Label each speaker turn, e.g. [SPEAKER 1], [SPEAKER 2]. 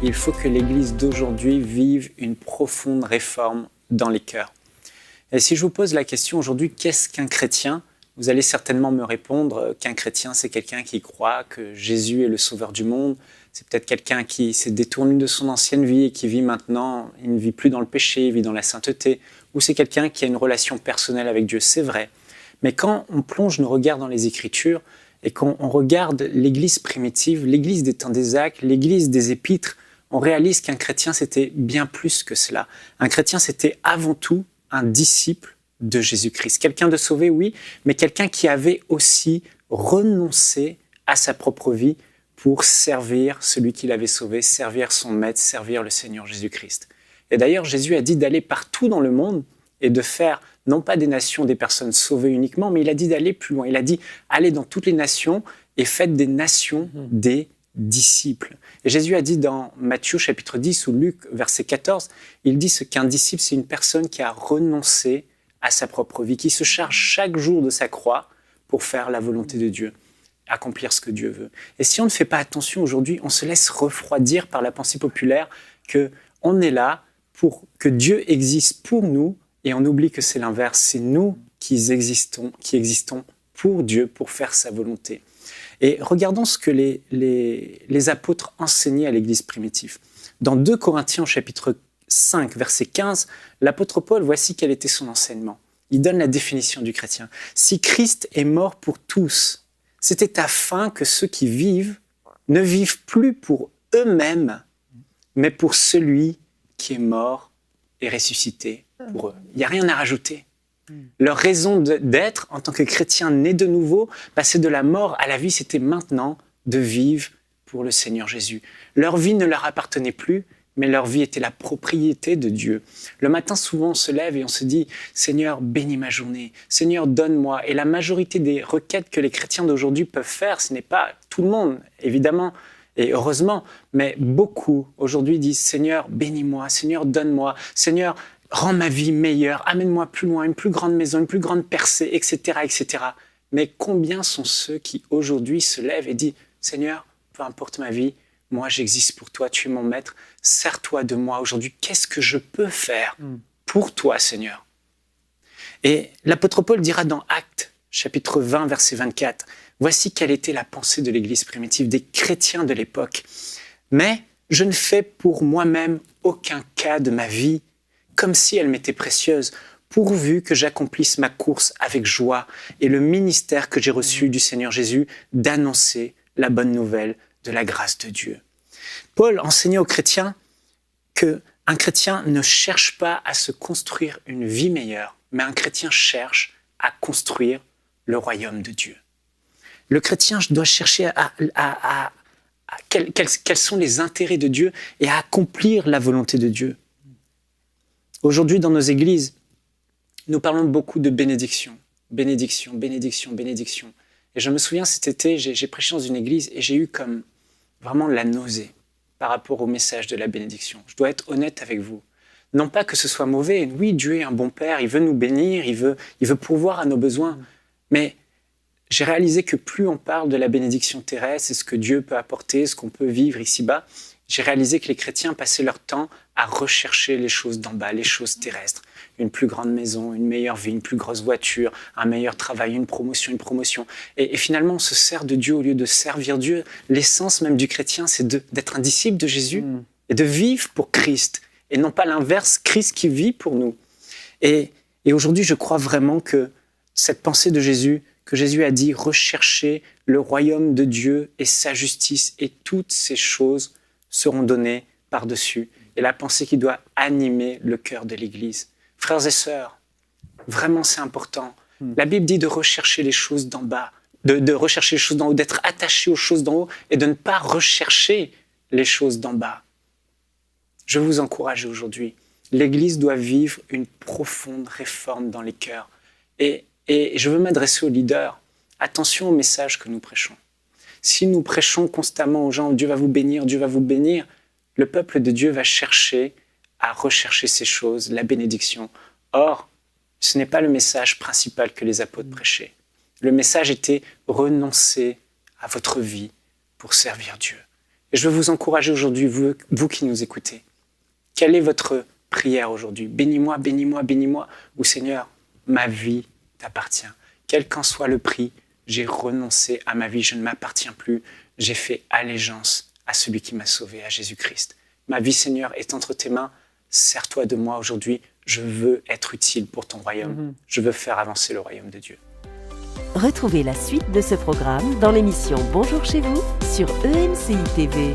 [SPEAKER 1] il faut que l'Église d'aujourd'hui vive une profonde réforme dans les cœurs. Et si je vous pose la question aujourd'hui, qu'est-ce qu'un chrétien ? Vous allez certainement me répondre qu'un chrétien, c'est quelqu'un qui croit que Jésus est le sauveur du monde. C'est peut-être quelqu'un qui s'est détourné de son ancienne vie et qui vit maintenant, il ne vit plus dans le péché, il vit dans la sainteté. Ou c'est quelqu'un qui a une relation personnelle avec Dieu, c'est vrai. Mais quand on plonge nos regards dans les Écritures et qu'on regarde l'Église primitive, l'Église des temps des Actes, l'Église des Épîtres, on réalise qu'un chrétien, c'était bien plus que cela. Un chrétien, c'était avant tout un disciple de Jésus-Christ. Quelqu'un de sauvé, oui, mais quelqu'un qui avait aussi renoncé à sa propre vie pour servir celui qui l'avait sauvé, servir son maître, servir le Seigneur Jésus-Christ. Et d'ailleurs, Jésus a dit d'aller partout dans le monde et de faire, non pas des nations, des personnes sauvées uniquement, mais il a dit d'aller plus loin. Il a dit, allez dans toutes les nations et faites des nations des disciples. Et Jésus a dit dans Matthieu chapitre 10 ou Luc verset 14, il dit qu'un disciple, c'est une personne qui a renoncé à sa propre vie, qui se charge chaque jour de sa croix pour faire la volonté de Dieu, accomplir ce que Dieu veut. Et si on ne fait pas attention aujourd'hui, on se laisse refroidir par la pensée populaire qu'on est là pour que Dieu existe pour nous et on oublie que c'est l'inverse, c'est nous qui existons pour Dieu, pour faire sa volonté. Et regardons ce que les apôtres enseignaient à l'Église primitive. Dans 2 Corinthiens chapitre 5, verset 15, l'apôtre Paul, voici quel était son enseignement. Il donne la définition du chrétien. « Si Christ est mort pour tous, c'était afin que ceux qui vivent ne vivent plus pour eux-mêmes, mais pour celui qui est mort et ressuscité pour eux. » Il n'y a rien à rajouter. Leur raison d'être en tant que chrétiens nés de nouveau, passer de la mort à la vie, c'était maintenant de vivre pour le Seigneur Jésus. Leur vie ne leur appartenait plus, mais leur vie était la propriété de Dieu. Le matin, souvent, on se lève et on se dit « Seigneur, bénis ma journée. Seigneur, donne-moi. » Et la majorité des requêtes que les chrétiens d'aujourd'hui peuvent faire, ce n'est pas tout le monde, évidemment, et heureusement, mais beaucoup aujourd'hui disent « Seigneur, bénis-moi. Seigneur, donne-moi. Seigneur, rends ma vie meilleure. Amène-moi plus loin, une plus grande maison, une plus grande percée, etc., etc. » Mais combien sont ceux qui aujourd'hui se lèvent et disent « Seigneur, peu importe ma vie, moi, j'existe pour toi, tu es mon maître, sers-toi de moi aujourd'hui. Qu'est-ce que je peux faire pour toi, Seigneur ?» Et l'apôtre Paul dira dans Actes, chapitre 20, verset 24, « Voici quelle était la pensée de l'Église primitive, des chrétiens de l'époque. Mais je ne fais pour moi-même aucun cas de ma vie, comme si elle m'était précieuse, pourvu que j'accomplisse ma course avec joie et le ministère que j'ai reçu du Seigneur Jésus d'annoncer la bonne nouvelle de la grâce de Dieu. » Paul enseignait aux chrétiens qu'un chrétien ne cherche pas à se construire une vie meilleure, mais un chrétien cherche à construire le royaume de Dieu. Le chrétien doit chercher quels sont les intérêts de Dieu et à accomplir la volonté de Dieu. Aujourd'hui, dans nos églises, nous parlons beaucoup de bénédiction. Bénédiction, bénédiction, bénédiction. Et je me souviens, cet été, j'ai prêché dans une église et j'ai eu comme vraiment la nausée par rapport au message de la bénédiction. Je dois être honnête avec vous. Non pas que ce soit mauvais. Oui, Dieu est un bon Père, il veut nous bénir, il veut pourvoir à nos besoins. Mais j'ai réalisé que plus on parle de la bénédiction terrestre et ce que Dieu peut apporter, ce qu'on peut vivre ici-bas, j'ai réalisé que les chrétiens passaient leur temps à rechercher les choses d'en bas, les choses terrestres. Une plus grande maison, une meilleure vie, une plus grosse voiture, un meilleur travail, une promotion. Et finalement, on se sert de Dieu au lieu de servir Dieu. L'essence même du chrétien, c'est d'être un disciple de Jésus et de vivre pour Christ. Et non pas l'inverse, Christ qui vit pour nous. Et aujourd'hui, je crois vraiment que cette pensée de Jésus, que Jésus a dit, recherchez le royaume de Dieu et sa justice, et toutes ces choses seront données par-dessus. Et la pensée qui doit animer le cœur de l'Église. Frères et sœurs, vraiment c'est important. La Bible dit de rechercher les choses d'en bas, de rechercher les choses d'en haut, d'être attaché aux choses d'en haut et de ne pas rechercher les choses d'en bas. Je vous encourage aujourd'hui. L'Église doit vivre une profonde réforme dans les cœurs. Et je veux m'adresser aux leaders. Attention au message que nous prêchons. Si nous prêchons constamment aux gens « Dieu va vous bénir, Dieu va vous bénir », le peuple de Dieu va chercher à rechercher ces choses, la bénédiction. Or, ce n'est pas le message principal que les apôtres prêchaient. Le message était « renoncer à votre vie pour servir Dieu ». Et je veux vous encourager aujourd'hui, vous qui nous écoutez. Quelle est votre prière aujourd'hui? Bénis-moi, bénis-moi, bénis-moi. Ou Seigneur, ma vie t'appartient. Quel qu'en soit le prix, j'ai renoncé à ma vie, je ne m'appartiens plus. J'ai fait allégeance à celui qui m'a sauvé, à Jésus-Christ. Ma vie, Seigneur, est entre tes mains. Sers-toi de moi aujourd'hui. Je veux être utile pour ton royaume. Je veux faire avancer le royaume de Dieu.
[SPEAKER 2] Retrouvez la suite de ce programme dans l'émission Bonjour chez vous sur EMCI TV.